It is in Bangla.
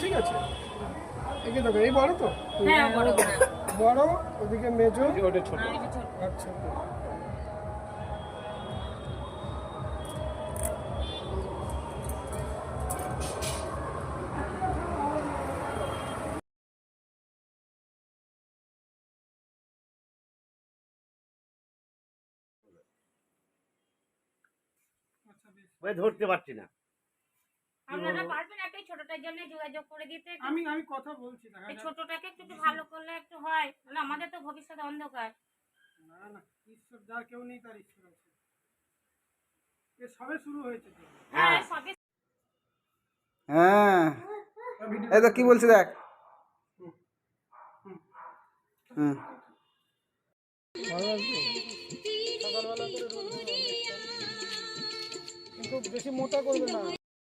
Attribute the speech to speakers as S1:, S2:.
S1: ঠিক আছে, একে দেখো এই বড় তো,
S2: হ্যাঁ বড়
S1: বড় ওদিকে মেজো,
S3: ওটা ছোট।
S1: আচ্ছা
S3: ভাই ধরতে পারছি না।
S2: আপনারা পারবেন একটা ছোটটার জন্য যোগাযোগ করে দিতে?
S1: আমি কথা বলছি,
S2: এই ছোটটাকে একটু ভালো করলে একটু হয়, না আমাদের তো ভবিষ্যৎ অন্ধকার।
S1: না না, ঈশ্বর যার কেউ নেই তার ঈশ্বর আছে, এ সবে শুরু হয়েছে তো।
S2: হ্যাঁ সবে।
S4: হ্যাঁ এই দেখ কি বলছি দেখ। হুম
S1: ভালো লাগছে সকালবেলা করে রোদ কিন্তু বেশি মোটা করবে না।